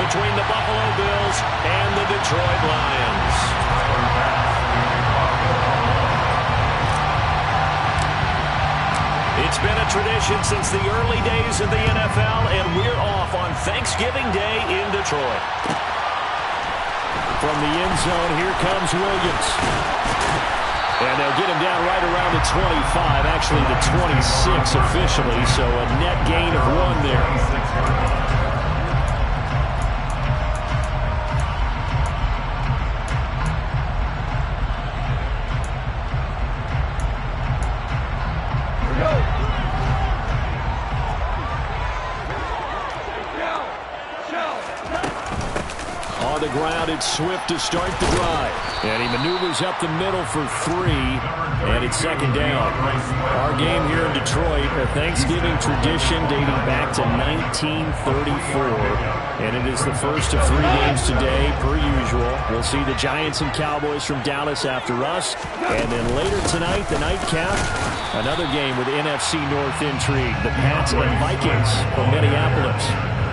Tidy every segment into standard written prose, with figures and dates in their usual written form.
between the Buffalo Bills and the Detroit Lions. It's been a tradition since the early days of the NFL, and we're off on Thanksgiving Day in Detroit. From the end zone, here comes Williams. And they'll get him down right around the 25, actually the 26 officially, so a net gain of 1 there. On the ground, it's Swift to start the drive. And he maneuvers up the middle for 3, and it's second down. Our game here in Detroit, a Thanksgiving tradition dating back to 1934. And it is the first of 3 games today, per usual. We'll see the Giants and Cowboys from Dallas after us. And then later tonight, the nightcap, another game with NFC North intrigue. The Pats and Vikings from Minneapolis.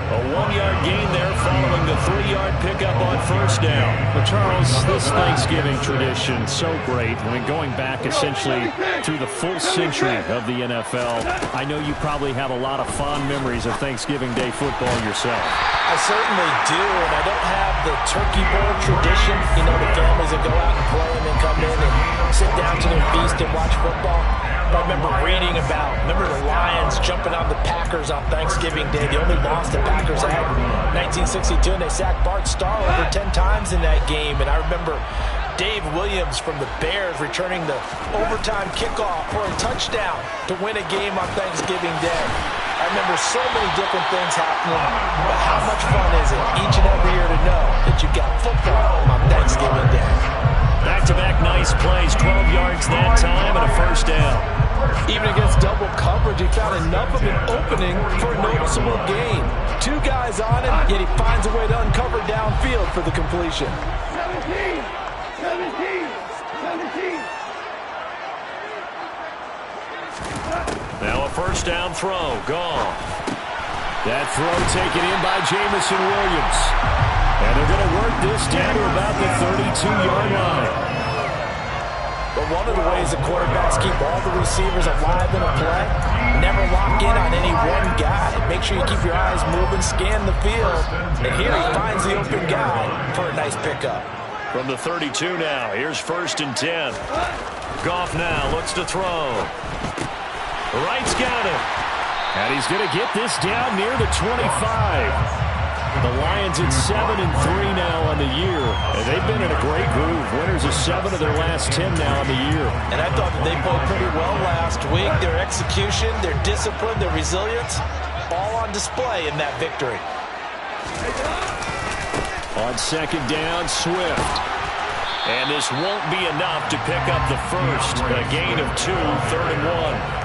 A 1-yard gain there following the 3-yard pickup on first down. But Charles, this Thanksgiving tradition, so great. I mean, going back essentially through the full century of the NFL, I know you probably have a lot of fond memories of Thanksgiving Day football yourself. I certainly do, and I don't have the turkey bowl tradition. You know, the families that go out and play and then come in and sit down to their feast and watch football. I remember reading about, the Lions jumping on the Packers on Thanksgiving Day. The only loss the Packers had in 1962, and they sacked Bart Starr over 10 times in that game. And I remember Dave Williams from the Bears returning the overtime kickoff for a touchdown to win a game on Thanksgiving Day. I remember so many different things happening, but how much fun is it each and every year to know that you've got football on Thanksgiving Day? Back-to-back nice plays, 12 yards that time and a first down. Even against double coverage, he found enough of an opening for a noticeable gain. 2 guys on him, yet he finds a way to uncover downfield for the completion. 17. Now a first down throw, gone. That throw taken in by Jameson Williams. And they're going to work this down to about the 32-yard line. But one of the ways the quarterbacks keep all the receivers alive in a play, never lock in on any one guy. Make sure you keep your eyes moving, scan the field. And here he finds the open guy for a nice pickup. From the 32 now, here's 1st and 10. Goff now looks to throw. Wright's got it. And he's going to get this down near the 25. The Lions at 7-3 now on the year. And they've been in a great groove. Winners of 7 of their last 10 now on the year. And I thought that they played pretty well last week. Their execution, their discipline, their resilience, all on display in that victory. On second down, Swift. And this won't be enough to pick up the first. A gain of 2, 3rd and 1.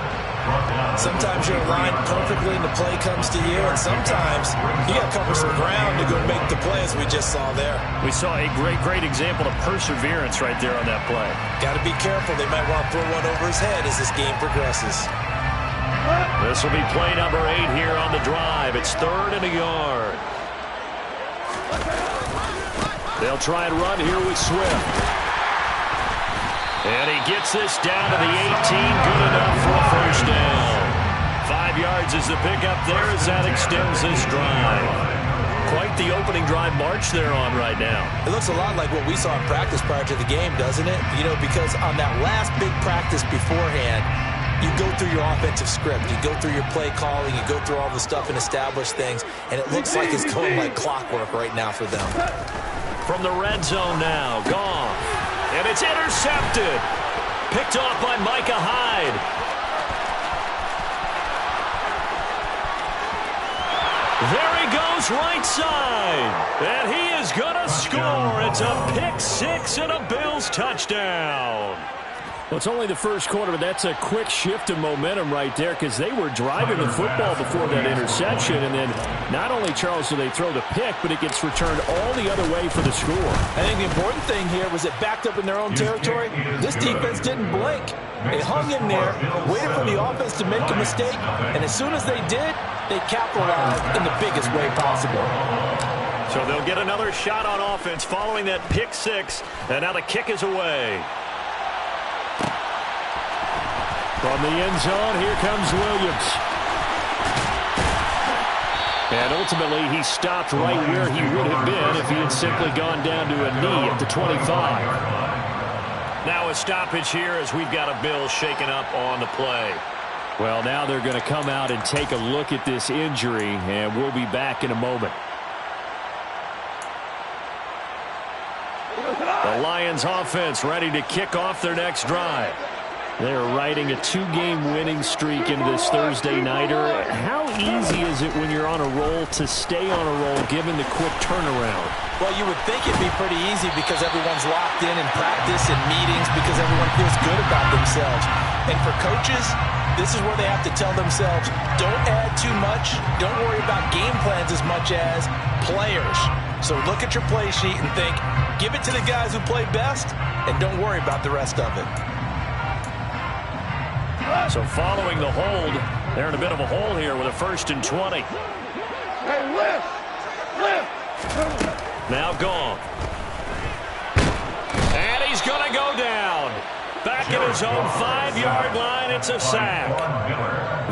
Sometimes you're aligned perfectly and the play comes to you, and sometimes you got to cover some ground to go make the play, as we just saw there. We saw a great example of perseverance right there on that play. Got to be careful. They might want to throw one over his head as this game progresses. This will be play number 8 here on the drive. It's 3rd and a yard. They'll try and run here with Swift. And he gets this down to the 18. Good enough for a first down. 5 yards is the pickup there as that extends this drive. Quite the opening drive march they're on right now. It looks a lot like what we saw in practice prior to the game, doesn't it? You know, because on that last big practice beforehand, you go through your offensive script. You go through your play calling. You go through all the stuff and establish things. And it looks like it's going like clockwork right now for them. From the red zone now, Goff. And it's intercepted. Picked off by Micah Hyde. There he goes right side. And he is going to score. It's a pick-6 and a Bills touchdown. Well, it's only the first quarter, but that's a quick shift of momentum right there because they were driving the football before that interception. And then not only, Charles, do they throw the pick, but it gets returned all the other way for the score. I think the important thing here was it backed up in their own territory. This defense didn't blink. They hung in there, waited for the offense to make a mistake, and as soon as they did, they capitalized in the biggest way possible. So they'll get another shot on offense following that pick six. And now the kick is away. From the end zone, here comes Williams. And ultimately, he stopped right where he would have been if he had simply gone down to a knee at the 25. Now a stoppage here as we've got a Bill shaken up on the play. Well, now they're going to come out and take a look at this injury, and we'll be back in a moment. The Lions offense ready to kick off their next drive. They're riding a two-game winning streak into this Thursday nighter. How easy is it when you're on a roll to stay on a roll given the quick turnaround? Well, you would think it'd be pretty easy because everyone's locked in practice and meetings because everyone feels good about themselves. And for coaches, this is where they have to tell themselves, don't add too much, don't worry about game plans as much as players. So look at your play sheet and think, give it to the guys who play best, and don't worry about the rest of it. So following the hold, they're in a bit of a hole here with a 1st and 20. Hey, lift! Now gone. And he's going to go down. Back at his own 5-yard line, it's a sack.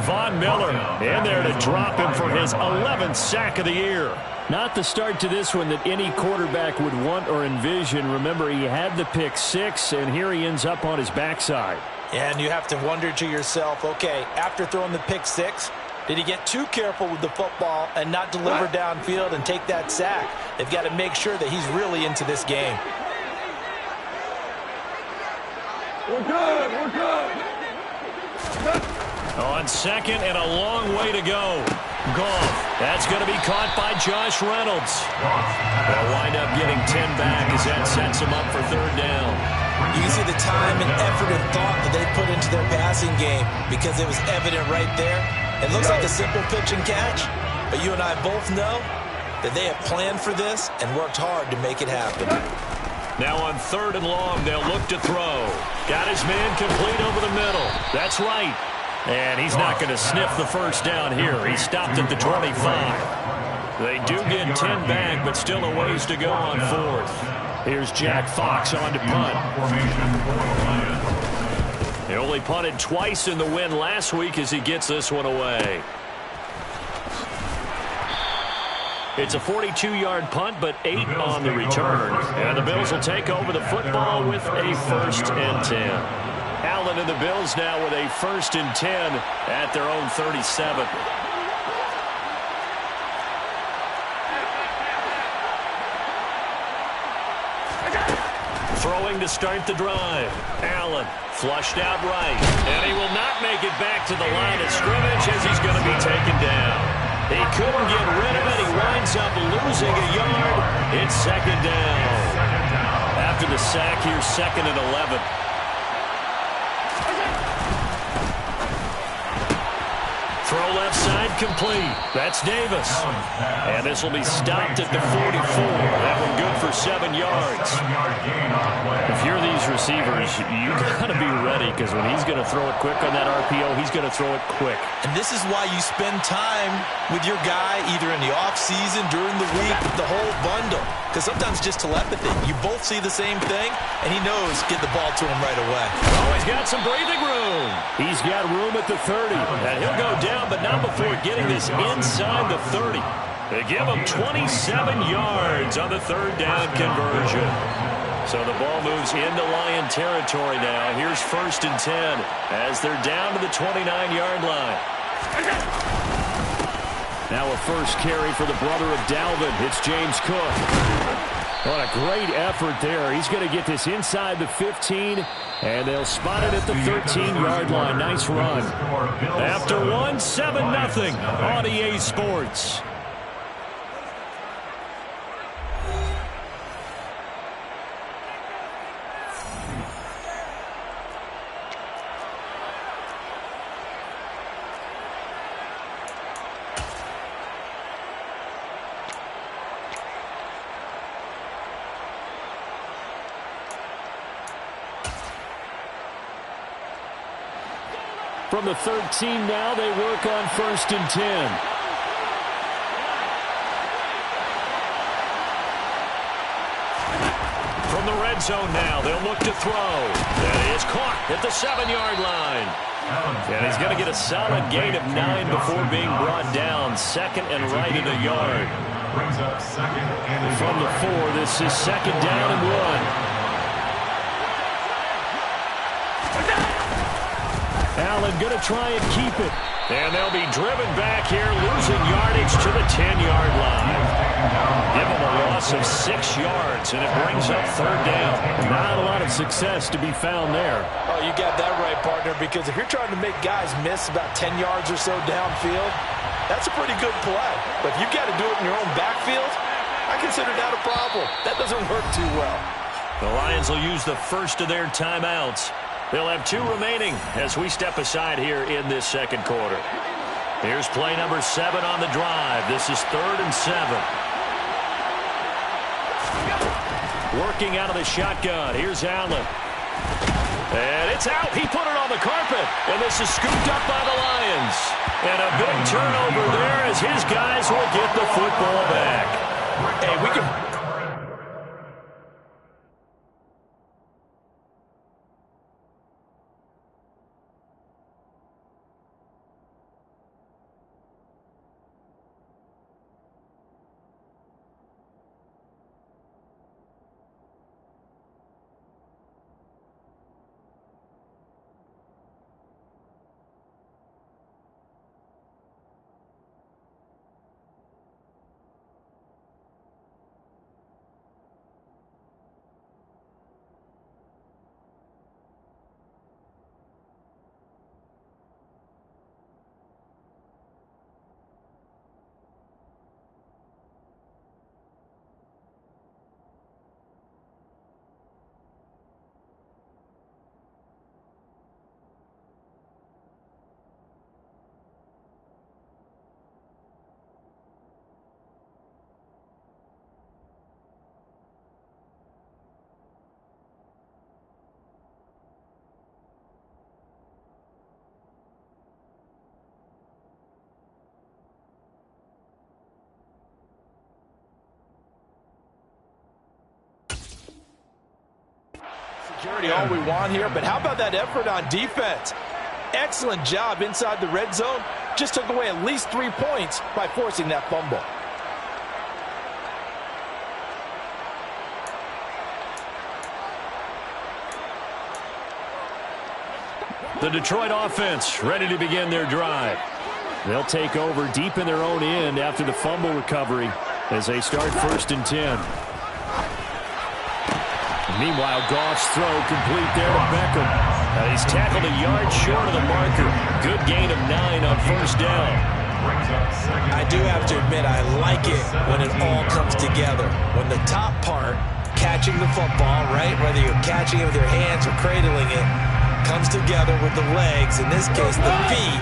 Von Miller in there to drop him for his 11th sack of the year. Not the start to this one that any quarterback would want or envision. Remember, he had the pick six, and here he ends up on his backside. And you have to wonder to yourself, okay, after throwing the pick six, did he get too careful with the football and not deliver downfield and take that sack? They've got to make sure that he's really into this game. We're good. On second and a long way to go. Goff. That's going to be caught by Josh Reynolds. They'll wind up getting 10 back as that sets him up for 3rd down. You can see the time and effort and thought that they put into their passing game because it was evident right there. It looks like a simple pitch and catch, but you and I both know that they have planned for this and worked hard to make it happen. Now on 3rd and long, they'll look to throw. Got his man complete over the middle. That's right. And he's not going to sniff the 1st down here. He stopped at the 25. They do get 10 back, but still a ways to go on 4th. Here's Jack Fox on to punt. He only punted twice in the win last week as he gets this one away. It's a 42-yard punt, but 8 on the return. And the Bills will take over the football with a 1st and 10. Allen and the Bills now with a 1st and 10 at their own 37. Throwing to start the drive. Allen flushed out right. And he will not make it back to the line of scrimmage as he's going to be taken down. He couldn't get rid of it. He winds up losing a yard. It's 2nd down. After the sack, here's 2nd and 11. Throw left side complete. That's Davis. And this will be stopped at the 44. That one good for 7 yards. If you're these receivers, you got to be ready because when he's going to throw it quick on that RPO, he's going to throw it quick. And this is why you spend time with your guy either in the offseason, during the week, the whole bundle. Because sometimes just telepathy. You both see the same thing, and he knows get the ball to him right away. Oh, he's got some breathing room. He's got room at the 30. And he'll go down, but not before getting this inside the 30. They give him 27 yards on the 3rd down conversion. So the ball moves into Lion territory now. Here's 1st and 10 as they're down to the 29-yard line. Now a first carry for the brother of Dalvin. It's James Cook. What a great effort there. He's going to get this inside the 15, and they'll spot it at the 13-yard line. Nice run. After one, 7-0 on EA Sports. From the 13 now, they work on 1st and 10. From the red zone now, they'll look to throw. That is caught at the 7-yard line. And he's going to get a solid gain of 9 before being brought down. Second and right at a yard. From the 4, this is second down and 1. Allen going to try and keep it. And they'll be driven back here, losing yardage to the 10-yard line. Give them a loss of 6 yards, and it brings up third down. Not a lot of success to be found there. Oh, you got that right, partner, because if you're trying to make guys miss about 10 yards or so downfield, that's a pretty good play. But if you've got to do it in your own backfield, I consider that a problem. That doesn't work too well. The Lions will use the first of their timeouts. They'll have 2 remaining as we step aside here in this second quarter. Here's play number 7 on the drive. This is 3rd and 7. Working out of the shotgun. Here's Allen. And it's out. He put it on the carpet. And this is scooped up by the Lions. And a big turnover there as his guys will get the football back. Hey, we can... Security all we want here, but how about that effort on defense? Excellent job inside the red zone. Just took away at least 3 points by forcing that fumble. The Detroit offense ready to begin their drive. They'll take over deep in their own end after the fumble recovery as they start 1st and 10. Meanwhile, Goff's throw complete there to Beckham. He's tackled a yard short of the marker. Good gain of 9 on 1st down. I do have to admit, I like it when it all comes together. When the top part, catching the football, right, whether you're catching it with your hands or cradling it, comes together with the legs, in this case the feet,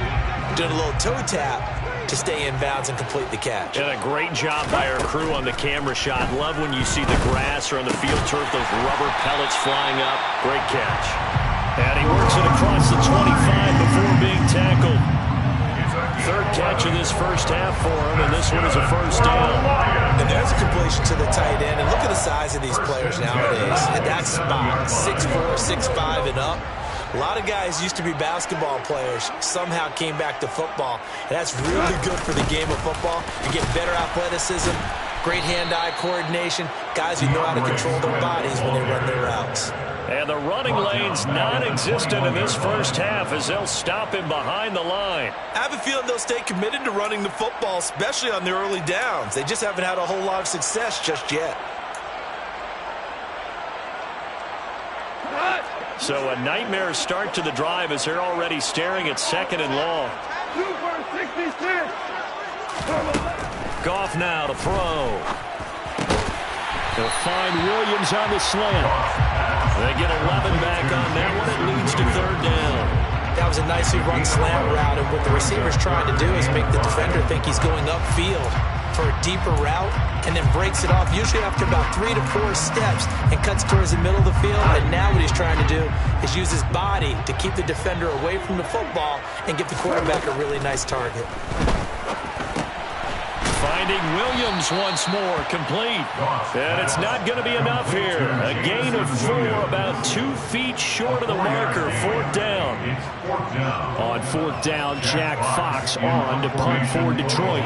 doing a little toe tap to stay in bounds and complete the catch. And a great job by our crew on the camera shot. Love when you see the grass or on the field turf, those rubber pellets flying up. Great catch. And he works it across the 25 before being tackled. 3rd catch of this first half for him, and this one is a 1st down. And there's a completion to the tight end. And look at the size of these players nowadays. At that spot, 6'4", 6'5", and up. A lot of guys used to be basketball players, somehow came back to football. And that's really good for the game of football. You get better athleticism, great hand-eye coordination, guys who know how to control their bodies when they run their routes. And the running lane's non-existent in this first half as they'll stop him behind the line. I have a feeling they'll stay committed to running the football, especially on their early downs. They just haven't had a whole lot of success just yet. So a nightmare start to the drive as they're already staring at 2nd and long. Goff now to throw. They'll find Williams on the slant. They get 11 back on that one. It leads to 3rd down. That was a nicely run slant route, and what the receiver's trying to do is make the defender think he's going upfield for a deeper route, and then breaks it off, usually after about 3 to 4 steps, and cuts towards the middle of the field. And now what he's trying to do is use his body to keep the defender away from the football and give the quarterback a really nice target. Finding Williams once more, complete. And it's not going to be enough here. A gain of 4, about 2 feet short of the marker. 4th down. On 4th down, Jack Fox on to punt for Detroit.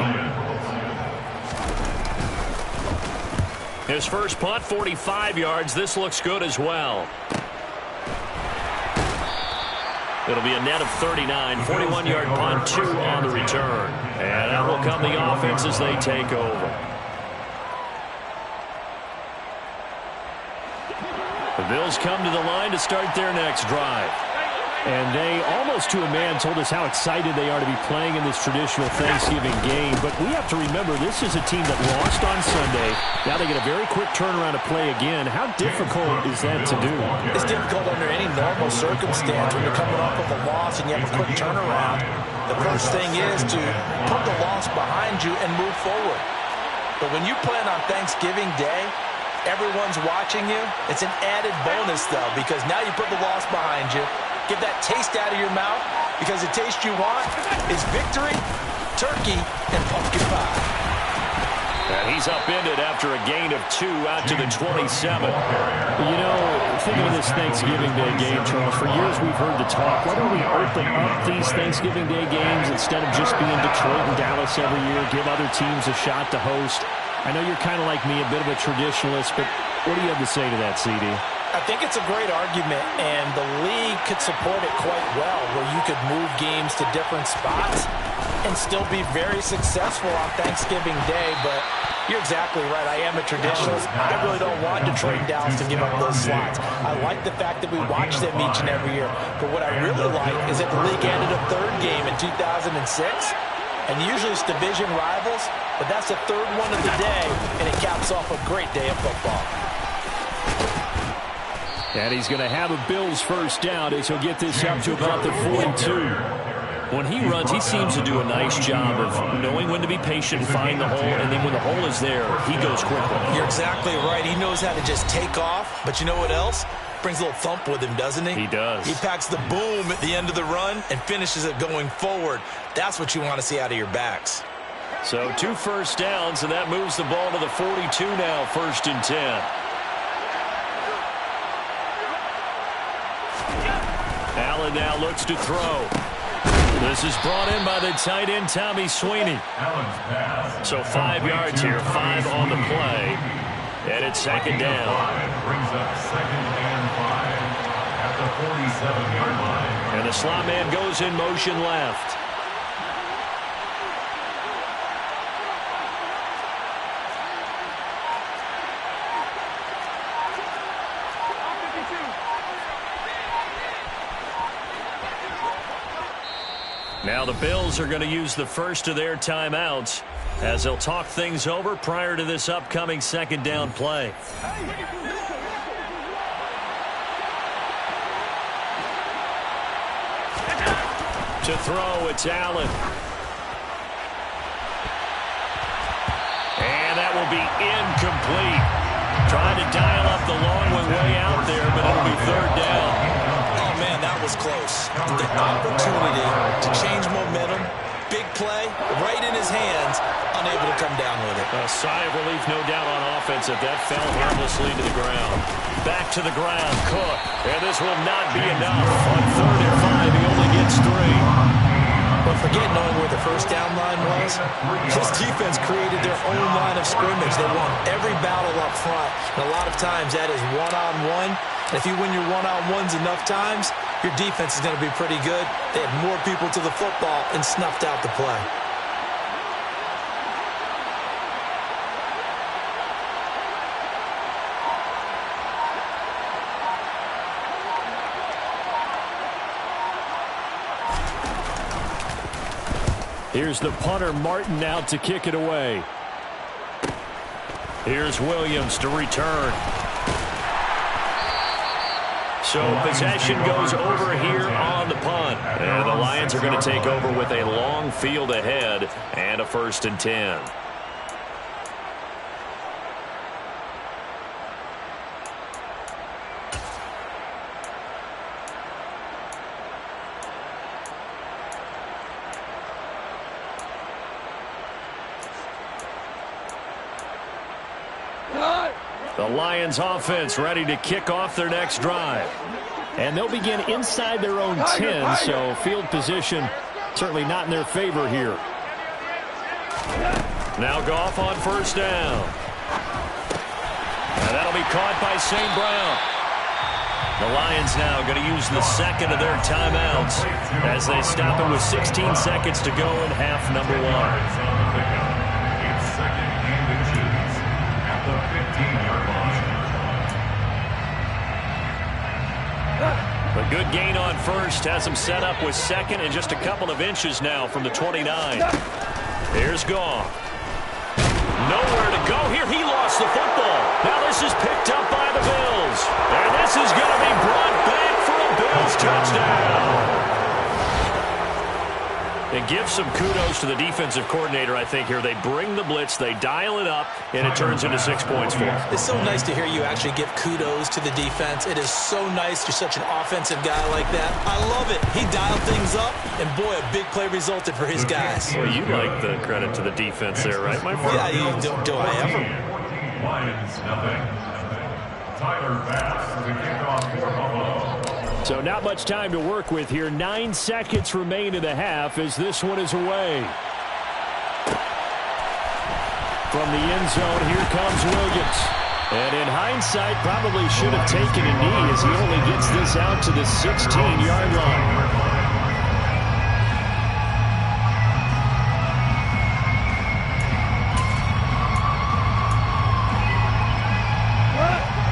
His first punt, 45 yards. This looks good as well. It'll be a net of 39, 41-yard punt, 2 on the return. And out will come the offense as they take over. The Bills come to the line to start their next drive. And they, almost to a man, told us how excited they are to be playing in this traditional Thanksgiving game. But we have to remember, this is a team that lost on Sunday. Now they get a very quick turnaround to play again. How difficult is that to do? It's difficult under any normal circumstance when you're coming off of a loss and you have a quick turnaround. The first thing is to put the loss behind you and move forward. But when you plan on Thanksgiving Day, everyone's watching you. It's an added bonus, though, because now you put the loss behind you. Get that taste out of your mouth, because the taste you want is victory, turkey, and pumpkin pie. And he's upended after a gain of 2 out to the 27. You know, thinking of this Thanksgiving Day game, Charles, for years we've heard the talk, why don't we open up these Thanksgiving Day games instead of just being Detroit and Dallas every year, give other teams a shot to host? I know you're kind of like me, a bit of a traditionalist, but what do you have to say to that, CD? I think it's a great argument, and the league could support it quite well, where you could move games to different spots and still be very successful on Thanksgiving Day. But you're exactly right. I am a traditionalist. I really don't want Detroit and Dallas to give up those slots. I like the fact that we watch them each and every year. But what I really like is that the league added a 3rd game in 2006. And usually it's division rivals, but that's the 3rd one of the day, and it caps off a great day of football. And he's going to have a Bills first down as he'll get this up to about the 42. When he runs, he seems to do a nice job of knowing when to be patient and find the hole, and then when the hole is there, he goes quickly. You're exactly right. He knows how to just take off, but you know what else? Brings a little thump with him, doesn't he? He does. He packs the boom at the end of the run and finishes it going forward. That's what you want to see out of your backs. So 2 first downs, and that moves the ball to the 42 now, 1st and 10. Allen now looks to throw. This is brought in by the tight end, Tommy Sweeney. So 5 yards here, 5 on the play. And it's 2nd down. Brings up 2nd and 5 at the 47-yard line. And the slot man goes in motion left. Now the Bills are going to use the first of their timeouts as they'll talk things over prior to this upcoming 2nd down play. To throw, it's Allen. And that will be incomplete. Trying to dial up the long one way out there, but it'll be 3rd down. Oh, man, that was close. The opportunity to change momentum, big play, right in his hands, unable to come down with it. A sigh of relief, no doubt, on offense if that fell harmlessly to the ground. Back to the ground, Cook. And this will not be enough. On 3rd and 5, he only gets 3. But forget knowing where the first down line was. This defense created their own line of scrimmage. They won every battle up front. And a lot of times that is one-on-one. And if you win your one-on-ones enough times, your defense is going to be pretty good. They had more people to the football and snuffed out the play. Here's the punter, Martin, out to kick it away. Here's Williams to return. So possession goes over here on the punt. And the Lions are going to take over with a long field ahead and a 1st and 10. The Lions offense ready to kick off their next drive. And they'll begin inside their own 10, so field position certainly not in their favor here. Now Goff on first down. And that'll be caught by St. Brown. The Lions now going to use the second of their timeouts as they stop it with 16 seconds to go in half number 1. It's second and inches at the 15-yard line. A good gain on first has him set up with second and just a couple of inches now from the 29. Here's Goff. Nowhere to go here. He lost the football. Now this is picked up by the Bills. And this is going to be brought back for a Bills touchdown. And give some kudos to the defensive coordinator, I think, here. They bring the blitz, they dial it up, and it turns into 6 points for them. It's so nice to hear you actually give kudos to the defense. It is so nice you're such an offensive guy like that. I love it. He dialed things up, and boy, a big play resulted for his guys. Well, you like the credit to the defense there, right, my friend? Yeah, do I ever? Lions nothing. Tyler Bass to kick off for Buffalo. So not much time to work with here. 9 seconds remain in the half as this one is away. From the end zone, here comes Williams. And in hindsight, probably should have taken a knee as he only gets this out to the 16-yard line.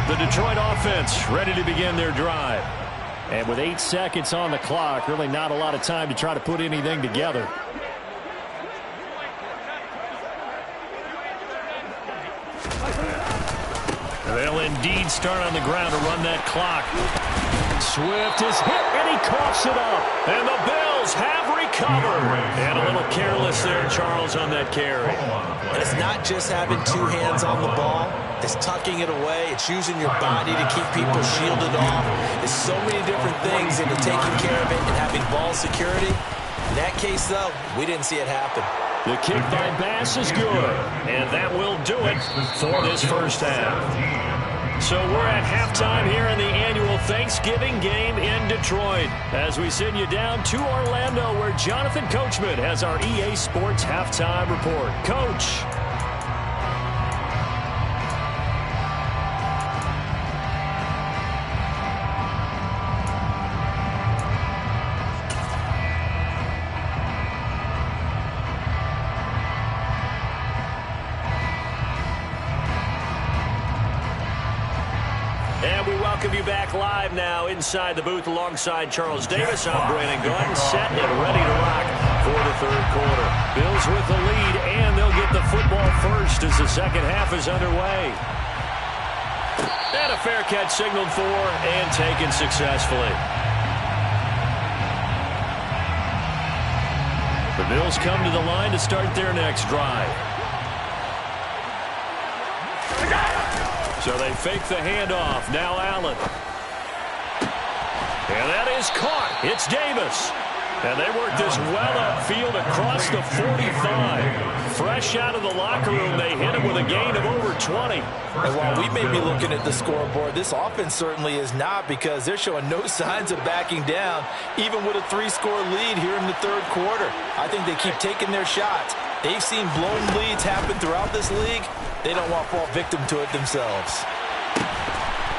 The Detroit offense ready to begin their drive. And with 8 seconds on the clock, really not a lot of time to try to put anything together. They'll indeed start on the ground to run that clock. Swift is hit, and he coughs it up. And the Bills have recovered. And a little careless there, Charles, on that carry. And it's not just having 2 hands on the ball. It's tucking it away. It's using your body to keep people shielded off. There's so many different things into taking care of it and having ball security. In that case, though, we didn't see it happen. The kick by Bass is good. And that will do it for this first half. So we're at halftime here in the annual Thanksgiving game in Detroit as we send you down to Orlando where Jonathan Coachman has our EA Sports halftime report. Coach. Welcome you back live now inside the booth alongside Charles Davis. I'm Brandon Gaudin, set and ready to rock for the third quarter. Bills with the lead, and they'll get the football first as the second half is underway. And a fair catch signaled for and taken successfully. The Bills come to the line to start their next drive. So they fake the handoff. Now Allen. And that is caught. It's Davis. And they work this well upfield across the 45. Fresh out of the locker room, they hit him with a gain of over 20. And while we may be looking at the scoreboard, this offense certainly is not because they're showing no signs of backing down, even with a 3-score lead here in the third quarter. I think they keep taking their shots. They've seen blown leads happen throughout this league. They don't want to fall victim to it themselves.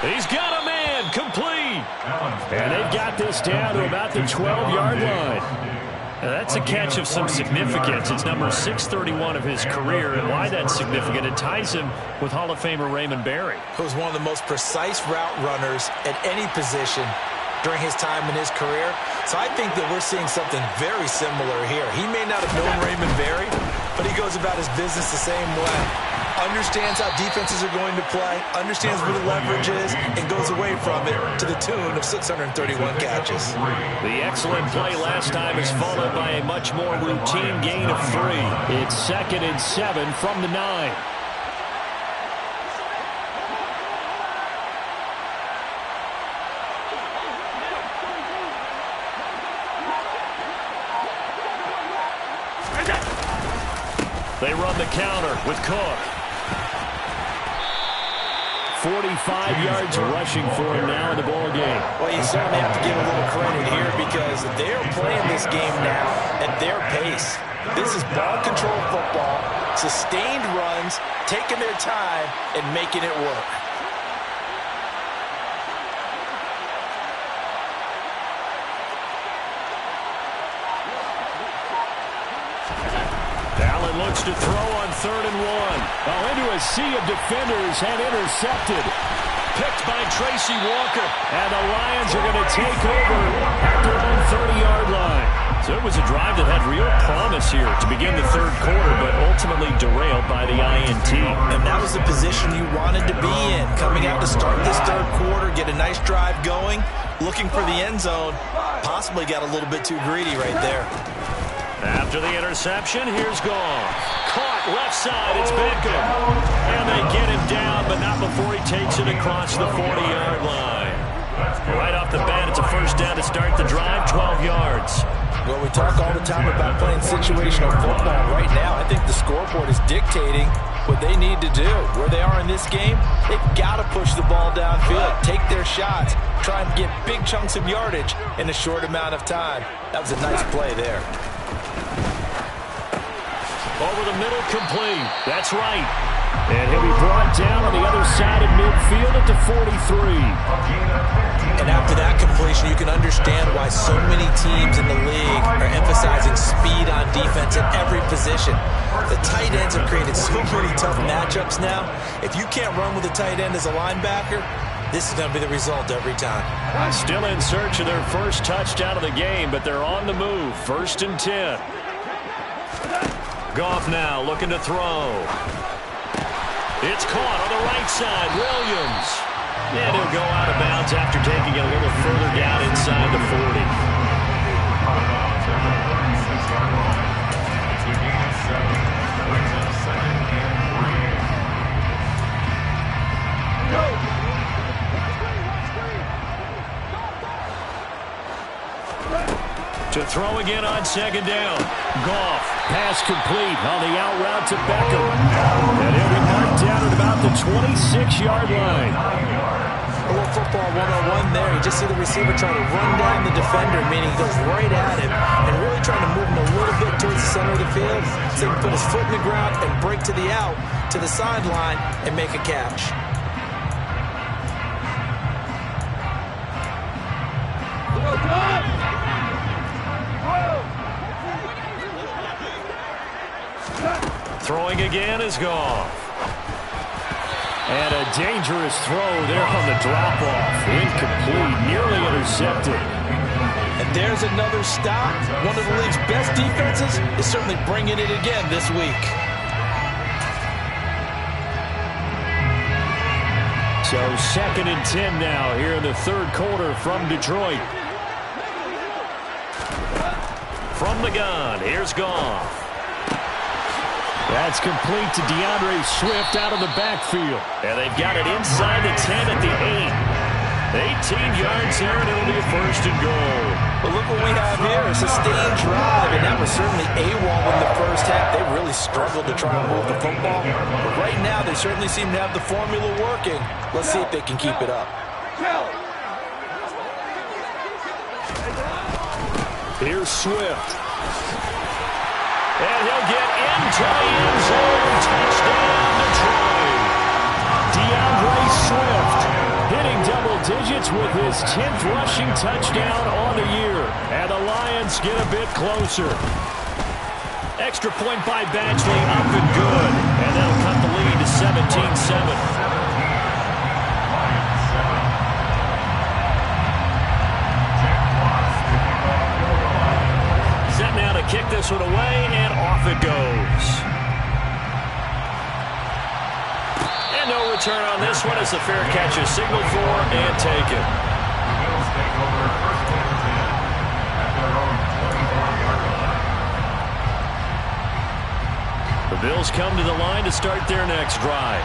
He's got a man, complete. And they've got this down to about the 12-yard line. Now that's a catch of some significance. It's number 631 of his career, and why that's significant, it ties him with Hall of Famer Raymond Berry. He was one of the most precise route runners at any position during his time in his career. So I think that we're seeing something very similar here. He may not have known Raymond Berry, but he goes about his business the same way. Understands how defenses are going to play, understands where the leverage is, and goes away from it to the tune of 631 catches. The excellent play last time is followed by a much more routine gain of 3. It's 2nd and 7 from the 9. They run the counter with Cook. 45 yards rushing for him now in the ball game. Well, you certainly have to give a little credit here because they're playing this game now at their pace. This is ball control football, sustained runs, taking their time, and making it work. Allen looks to throw on 3rd and 1. Oh, into a sea of defenders and intercepted. Picked by Tracy Walker. And the Lions are going to take over at their own 30-yard line. So it was a drive that had real promise here to begin the 3rd quarter, but ultimately derailed by the INT. And that was the position you wanted to be in. Coming out to start this 3rd quarter, get a nice drive going, looking for the end zone. Possibly got a little bit too greedy right there. After the interception, here's Goff. Caught left side, it's Beckham. And they get him down, but not before he takes it across the 40-yard line. Right off the bat, it's a 1st down to start the drive, 12 yards. Well, we talk all the time about playing situational football. Right now, I think the scoreboard is dictating what they need to do. Where they are in this game, they've got to push the ball downfield, take their shots, try and get big chunks of yardage in a short amount of time. That was a nice play there. Over the middle, complete. That's right. And he'll be brought down on the other side of midfield at the 43. And after that completion, you can understand why so many teams in the league are emphasizing speed on defense at every position. The tight ends have created so many tough matchups now. If you can't run with a tight end as a linebacker, this is going to be the result every time. Still in search of their first touchdown of the game, but they're on the move. 1st and 10. Goff now looking to throw. It's caught on the right side. Williams. And he'll go out of bounds after taking it a little further down inside the 40. To throw again on 2nd down. Goff, pass complete on the out route to Beckham. And he'll be marked down at about the 26-yard line. A little football 101 there. You just see the receiver trying to run down the defender, meaning he goes right at him and really trying to move him a little bit towards the center of the field so he can put his foot in the ground and break to the out, to the sideline, and make a catch. Throwing again is Goff. And a dangerous throw there on the drop-off. Incomplete, nearly intercepted. And there's another stop. One of the league's best defenses is certainly bringing it again this week. So 2nd and 10 now here in the 3rd quarter from Detroit. From the gun, here's Goff. That's complete to DeAndre Swift out of the backfield. And they've got it inside the 10 at the 8. 18 yards here, and it'll be a 1st and goal. But look what we have here, a sustained drive, and that was certainly AWOL in the 1st half. They really struggled to try and move the football. But right now, they certainly seem to have the formula working. Let's see if they can keep it up. Here's Swift. And he'll get into the end zone. Touchdown, Detroit. DeAndre Swift hitting double digits with his 10th rushing touchdown on the year. And the Lions get a bit closer. Extra point by Badgley, up and good. And that'll cut the lead to 17-7. Now to kick this one away, and off it goes. And no return on this one as the fair catch is signaled for and taken. The Bills come to the line to start their next drive.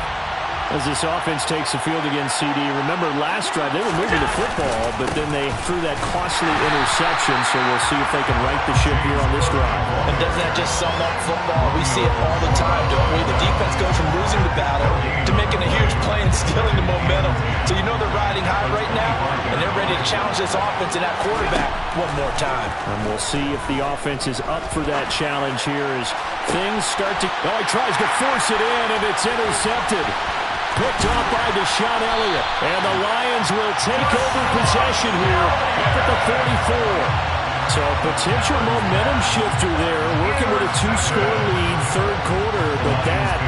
As this offense takes the field against CD, remember last drive they were moving the football, but then they threw that costly interception, so we'll see if they can right the ship here on this drive. And doesn't that just sum up football? We see it all the time, don't we? The defense goes from losing the battle to making a huge play in instilling the momentum. So you know they're riding high right now, and they're ready to challenge this offense and that quarterback one more time. And we'll see if the offense is up for that challenge here as things start to... Oh, he tries to force it in, and it's intercepted. Picked off by Deshaun Elliott. And the Lions will take over possession here up at the 44. So a potential momentum shifter there, working with a 2-score lead, third quarter, but that,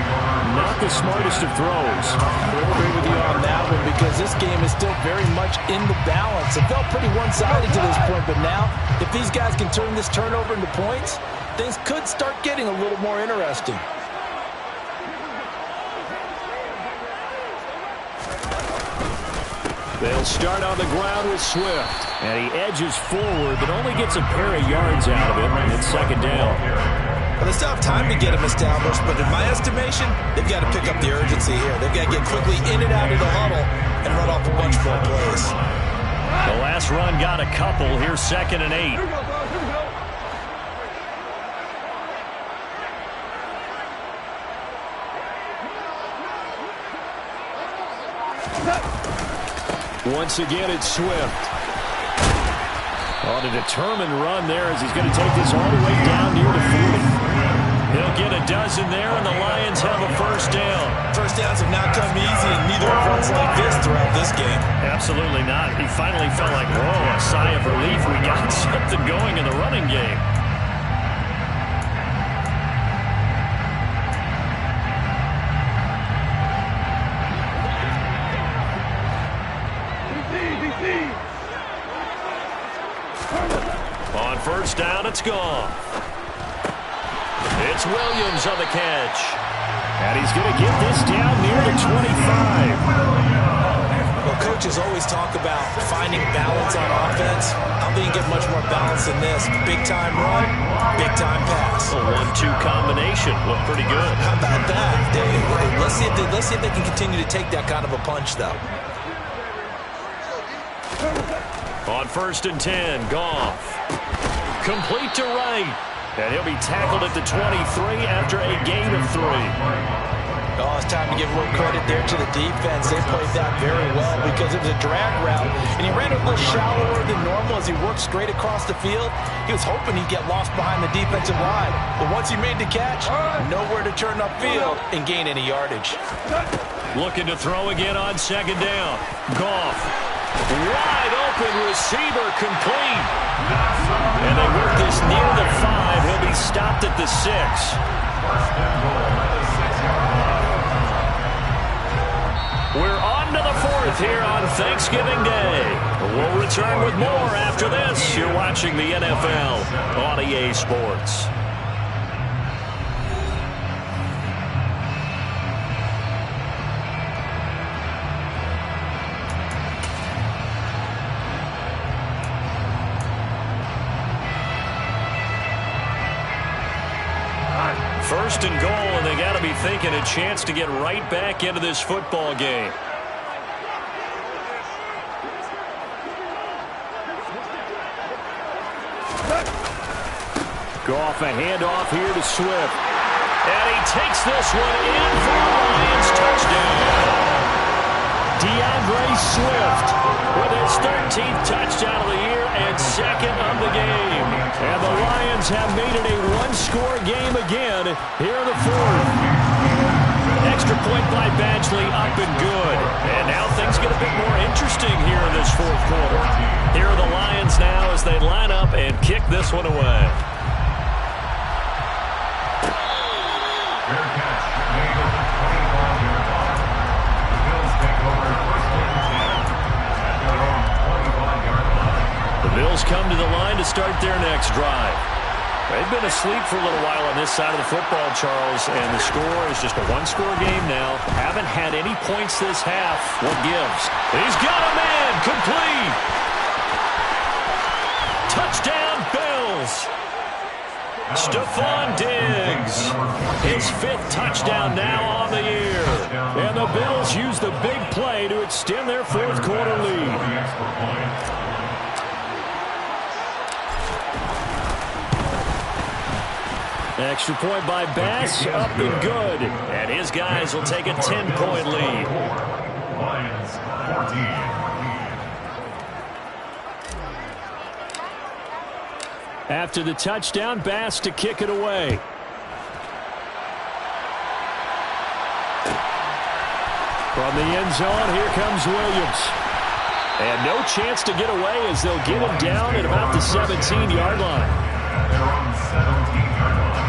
not the smartest of throws. I agree with you on that one because this game is still very much in the balance. It felt pretty one-sided to this point, but now, if these guys can turn this turnover into points, things could start getting a little more interesting. They'll start on the ground with Swift. And he edges forward, but only gets a pair of yards out of it, and it's second down. Well, they still have time to get him established, but in my estimation, they've got to pick up the urgency here. They've got to get quickly in and out of the huddle and run off a bunch more plays. The last run got a couple. Here's 2nd and 8. Once again, it's Swift. On a determined run there as he's going to take this all the way down near the 40. He'll get a dozen there, and the Lions have a first down. First downs have not come easy, and neither have runs like this throughout this game. Absolutely not. He finally felt like, whoa, a sigh of relief. We got something going in the running game. On first down, it's gone. It's Williams on the catch. And he's going to get this down near the 25. Well, coaches always talk about finding balance on offense. I don't think you get much more balance than this. Big-time run, big-time pass. A 1-2 combination. Looked pretty good. How about that? Let's see if they can continue to take that kind of a punch, though. On 1st and 10, Goff. Complete to right. And he'll be tackled at the 23 after a gain of 3. Oh, it's time to give a little credit there to the defense. They played that very well because it was a drag route, and he ran a little shallower than normal as he worked straight across the field. He was hoping he'd get lost behind the defensive line. But once he made the catch, nowhere to turn upfield and gain any yardage. Looking to throw again on 2nd down. Goff. Wide open receiver, complete. And they work this near the 5. He'll be stopped at the 6. We're on to the 4th here on Thanksgiving Day. We'll return with more after this. You're watching the NFL on EA Sports. First and goal, and they got to be thinking a chance to get right back into this football game. Goff, a handoff here to Swift. And he takes this one in for a Lions touchdown. DeAndre Swift with his 13th touchdown of the year and 2nd of the game. And the Lions have made it a 1-score game again here in the 4th. Extra point by Badgley, up and good. And now things get a bit more interesting here in this 4th quarter. Here are the Lions now as they line up and kick this one away. Bills come to the line to start their next drive. They've been asleep for a little while on this side of the football, Charles, and the score is just a 1-score game now. Haven't had any points this half. What gives? He's got a man, complete. Touchdown, Bills. Stephon Diggs. His 5th touchdown now on the year. And the Bills use the big play to extend their 4th quarter lead. Extra point by Bass, up and good. And his guys will take a 10-point lead. After the touchdown, Bass to kick it away. From the end zone, here comes Williams. And no chance to get away as they'll get him down at about the 17-yard line. They're on the 17-yard line.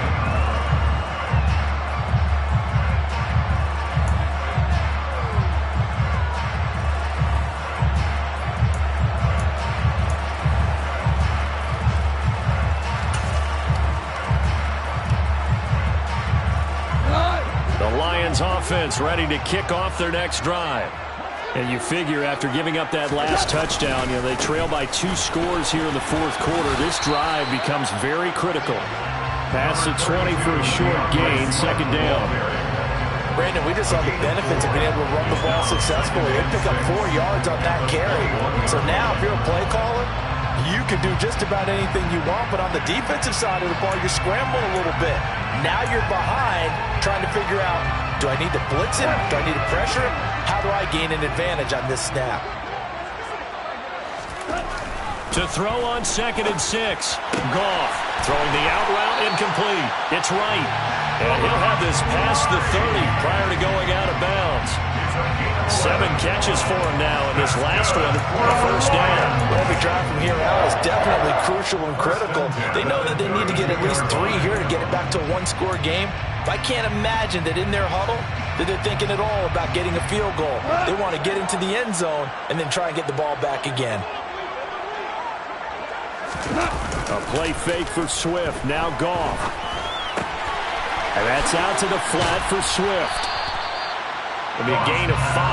The Lions offense ready to kick off their next drive. And you figure after giving up that last touchdown, they trail by 2 scores here in the fourth quarter. This drive becomes very critical. Pass at 20 for a short gain, second down. Brandon, we just saw the benefits of being able to run the ball successfully. They pick up 4 yards on that carry. So now if you're a play caller, you can do just about anything you want, but on the defensive side of the ball, you're scrambling a little bit. Now you're behind trying to figure out, do I need to blitz him? Do I need to pressure him? How do I gain an advantage on this snap? To throw on 2nd and 6. Goff throwing the out route incomplete. It's right. And he'll have this past the 30 prior to going out of bounds. 7 catches for him now, and this last one, a first down. Every drive from here out is definitely crucial and critical. They know that they need to get at least 3 here to get it back to a 1-score game. I can't imagine that in their huddle that they're thinking at all about getting a field goal. They want to get into the end zone and then try and get the ball back again. A play fake for Swift. Now Goff. And that's out to the flat for Swift. It'll be a gain of 5,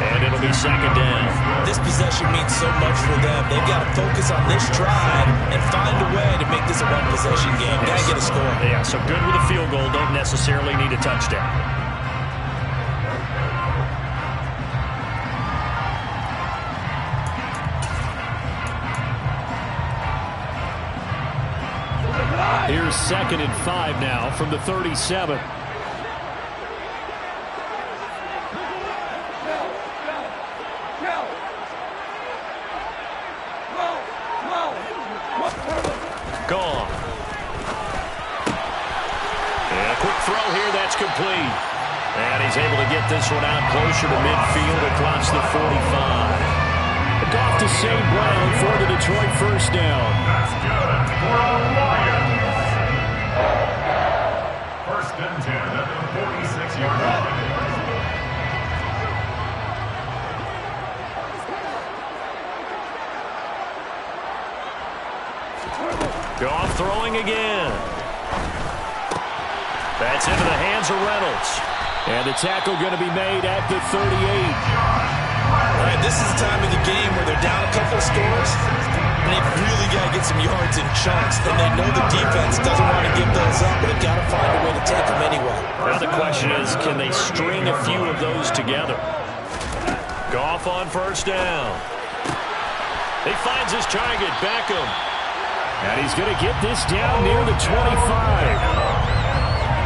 and it'll be second down. This possession means so much for them. They've got to focus on this drive and find a way to make this a one-possession game. Got to get a score. Yeah, so good with a field goal. Don't necessarily need a touchdown. Here's 2nd and 5 now from the 37. Gone. And a quick throw here, that's complete. And he's able to get this one out closer to midfield across the 45. Goff to save Brown for the Detroit first down. That's good for the Lions. First and 10 at the 46-yard line. Goff throwing again. That's into the hands of Reynolds. And the tackle going to be made at the 38. All right, this is the time of the game where they're down a couple of scores, and they've really got to get some yards in chunks. And they know the defense doesn't want to give those up, but they've got to find a way to take them anyway. Now the question is, can they string a few of those together? Goff on first down. He finds his target, Beckham. And he's going to get this down near the 25.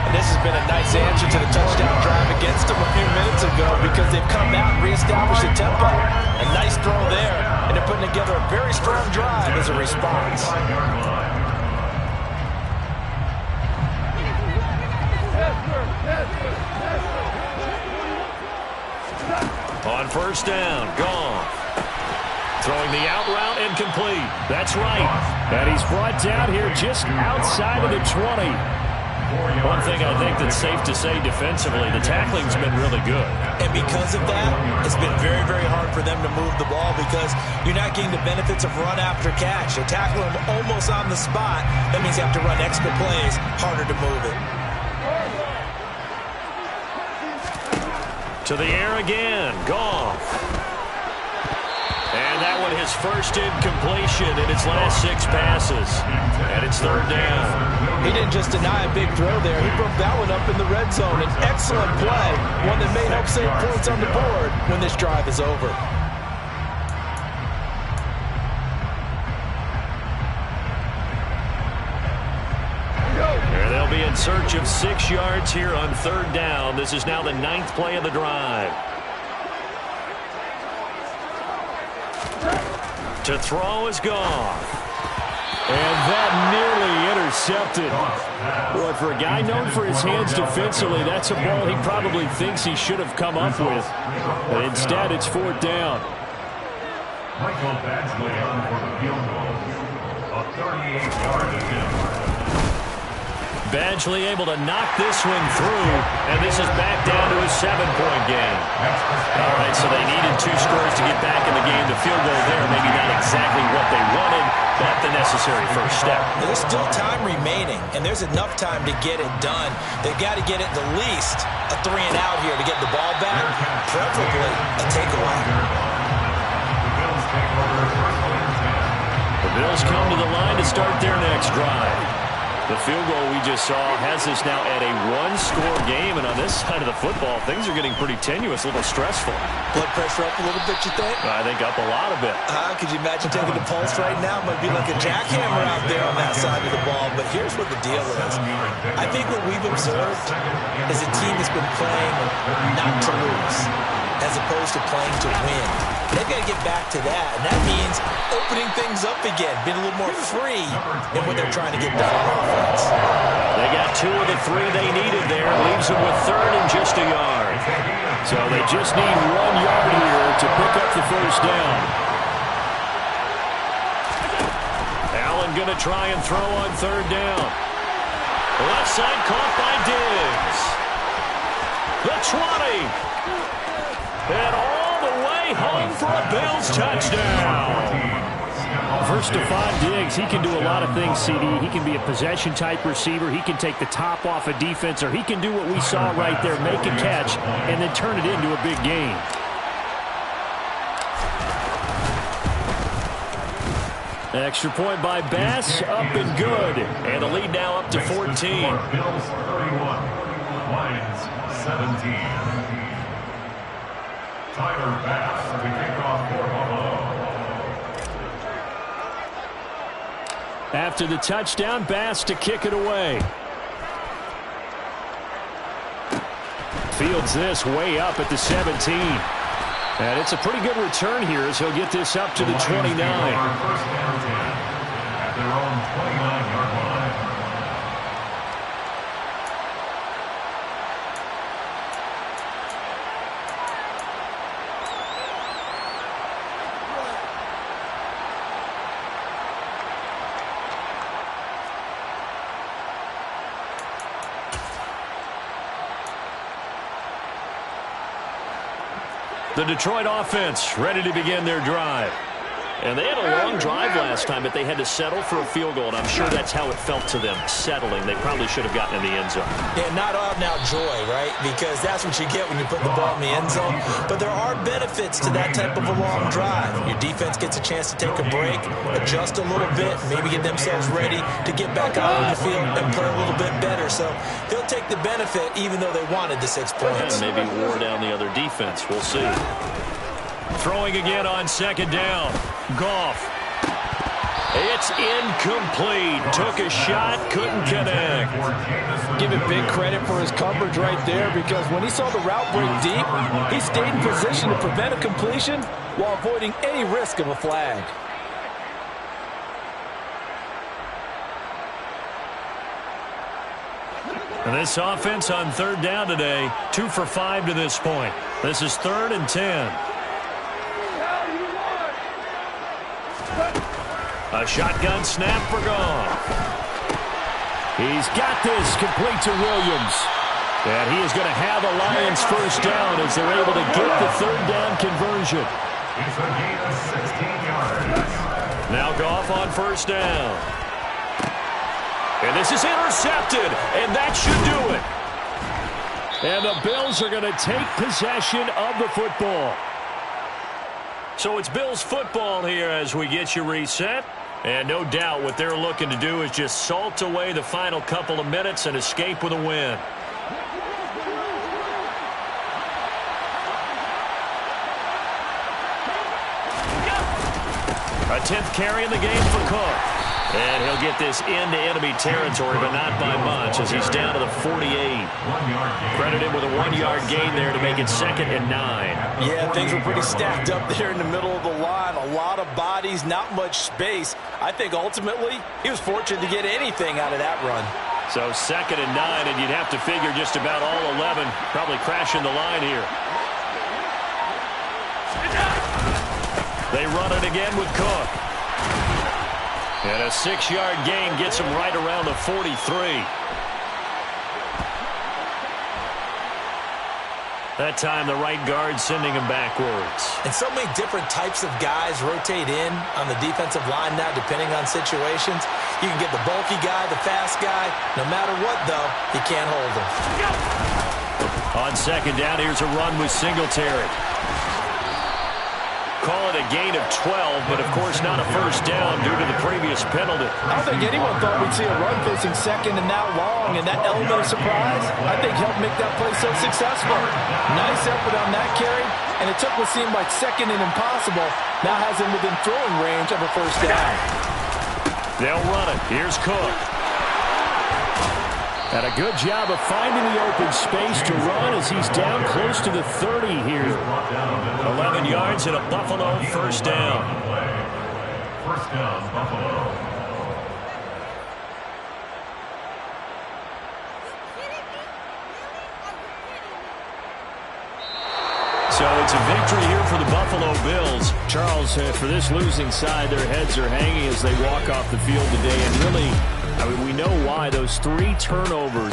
And this has been a nice answer to the touchdown drive against them a few minutes ago because they've come out and reestablished the tempo. A nice throw there, and they're putting together a very strong drive as a response. On first down, Goff. Throwing the out route incomplete. That's right. And he's brought down here just outside of the 20. One thing I think that's safe to say defensively, the tackling's been really good. And because of that, it's been very, very hard for them to move the ball because you're not getting the benefits of run after catch. They tackle them almost on the spot. That means you have to run extra plays, harder to move it. To the air again, Goff. And that one his first incompletion in its last 6 passes. And it's third down. He didn't just deny a big throw there. He broke that one up in the red zone. An excellent play. One that may help save points on the board when this drive is over. And they'll be in search of 6 yards here on third down. This is now the 9th play of the drive. To throw is Goff. And that nearly intercepted. Boy, for a guy known for his hands defensively, that's a ball he probably thinks he should have come up with. But instead, it's fourth down. Michael Badgley on for the field goal. A 38-yard attempt. Badgley able to knock this one through, and this is back down to a 7-point game. All right, so they needed 2 scores to get back in the game. The field goal there, maybe not exactly what they wanted, but the necessary first step. There's still time remaining, and there's enough time to get it done. They've got to get it the least a 3-and-out here to get the ball back, preferably a takeaway. The Bills come to the line to start their next drive. The field goal we just saw has us now at a 1-score game, and on this side of the football, things are getting pretty tenuous, a little stressful. Blood pressure up a little bit, you think? I think up a lot of it. Could you imagine taking the pulse right now? Might be like a jackhammer out there on that side of the ball, but here's what the deal is. I think what we've observed is a team that's been playing not to lose, as opposed to playing to win. They've got to get back to that, and that means opening things up again, being a little more free in what they're trying to get done on offense. They got 2 of the 3 they needed there. Leaves them with 3rd and just a yard. So they just need 1 yard here to pick up the first down. Allen going to try and throw on 3rd down. Left side caught by Diggs. The 20. And all the way home for a Bills touchdown. First, Stephon Diggs, he can do a lot of things, CD. He can be a possession-type receiver. He can take the top off a defense, or he can do what we saw right there, make a catch, and then turn it into a big game. Extra point by Bass, up and good. And the lead now up to 14. Bills 31, Lions 17. Tyler Bass to kick off for Buffalo. After the touchdown, Bass to kick it away. Fields this way up at the 17. And it's a pretty good return here as he'll get this up to the 29. First down 10 at their own 29-yard line. The Detroit offense ready to begin their drive. And they had a long drive last time, but they had to settle for a field goal, and I'm sure that's how it felt to them, settling. They probably should have gotten in the end zone. Yeah, not out-and-out joy, right? Because that's what you get when you put the ball in the end zone. But there are benefits to that type of a long drive. Your defense gets a chance to take a break, adjust a little bit, maybe get themselves ready to get back out on the field and play a little bit better. So they'll take the benefit even though they wanted the 6 points. And maybe wore down the other defense. We'll see. Throwing again on 2nd down. Goff. It's incomplete. Took a shot, couldn't connect. Give him big credit for his coverage right there, because when he saw the route break deep, he stayed in position to prevent a completion while avoiding any risk of a flag. And this offense on 3rd down today, 2 for 5 to this point. This is 3rd and 10. A shotgun snap for Goff. He's got this complete to Williams. And he is going to have a Lions first down as they're able to get the 3rd down conversion. It's a gain of 16 yards. Now Goff on 1st down. And this is intercepted, and that should do it. And the Bills are going to take possession of the football. So it's Bills football here as we get you reset. And no doubt what they're looking to do is just salt away the final couple of minutes and escape with a win. A 10th carry in the game for Cook. And he'll get this into enemy territory, but not by much, as he's down to the 48. Credit him with a 1-yard gain there to make it 2nd and 9. Yeah, things were pretty stacked up there in the middle of the line. A lot of bodies, not much space. I think ultimately he was fortunate to get anything out of that run. So 2nd and 9, and you'd have to figure just about all 11 probably crashing the line here. They run it again with Cook. And a 6-yard gain gets him right around the 43. That time the right guard sending him backwards. And so many different types of guys rotate in on the defensive line now, depending on situations. You can get the bulky guy, the fast guy. No matter what, though, you can't hold him. On 2nd down, here's a run with Singletary. Call it a gain of 12, but of course not a first down due to the previous penalty. I don't think anyone thought we'd see a run facing 2nd and that long, and that element of surprise, I think, helped make that play so successful. Nice effort on that carry, and it took what seemed like 2nd and impossible, now has him within throwing range of a first down. They'll run it. Here's Cook. And a good job of finding the open space to run as he's down close to the 30 here. 11 yards and a Buffalo first down. First down, Buffalo. So it's a victory here for the Buffalo Bills. Charles, for this losing side, their heads are hanging as they walk off the field today. And really, I mean, we know why. Those 3 turnovers